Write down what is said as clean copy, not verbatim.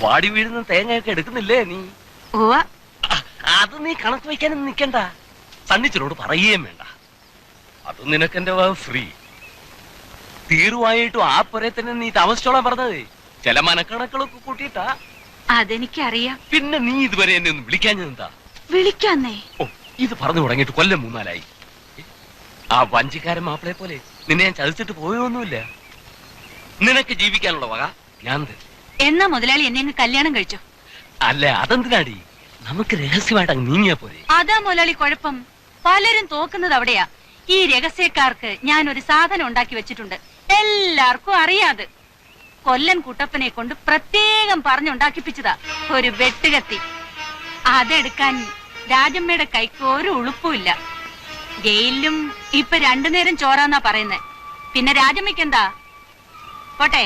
വാടി വീഴുന്ന തേങ്ങയൊക്കെ എടുക്കുന്നില്ലേ നീ? അത് നീ കണക്ക് വയ്ക്കാനും നിക്കണ്ട. സണ്ണിച്ചനോട് പറയുകയും വേണ്ട. അത് നിനക്കെന്റെ ഫ്രീ. തീരുവായിട്ടും ആ പുരേ തന്നെ നീ താമസിച്ചോളാൻ പറഞ്ഞത്. ചില മനക്കണക്കുകളൊക്കെ കൂട്ടിയിട്ടാ. അതെനിക്കറിയാം. പിന്നെ നീ ഇതുവരെ എന്നെ ഒന്ന് വിളിക്കാഞ്ഞെന്താ? വിളിക്കാന്നേ? ഓ, ഇത് പറഞ്ഞു തുടങ്ങിയിട്ട് കൊല്ലം 3-4 ആ വഞ്ചിക്കാരൻ മാപ്പിളയെ പോലെ നിന്നെ ഞാൻ ചതിച്ചിട്ട് പോയൊന്നുമില്ല. നിനക്ക് ജീവിക്കാനുള്ള വക ഞാൻ തരും. എന്നാ മുതലാളി എന്നെ കല്യാണം കഴിച്ചോ? അല്ല, അതെന്തിനാടി? നമുക്ക് രഹസ്യമായിട്ട് അങ്ങ് നീങ്ങിയാ പോരെ. അതാ മുതലാളി കുഴപ്പം. പലരും തോക്കുന്നത് അവിടെയാ. ഈ രഹസ്യക്കാർക്ക് ഞാൻ ഒരു സാധനം ഉണ്ടാക്കി വെച്ചിട്ടുണ്ട്. എല്ലാവർക്കും അറിയാതെ. കൊല്ലൻ കുട്ടപ്പനെ കൊണ്ട് പ്രത്യേകം പറഞ്ഞുണ്ടാക്കിപ്പിച്ചതാ ഒരു വെട്ടുകത്തി. അതെടുക്കാൻ രാജമ്മയുടെ കൈക്ക് ഒരു ഉളുപ്പുമില്ല. ജയിലിലും ഇപ്പൊ 2 നേരം ചോറാന്നാ പറയുന്നേ. പിന്നെ രാജമ്മയ്ക്ക് എന്താ? പോട്ടെ.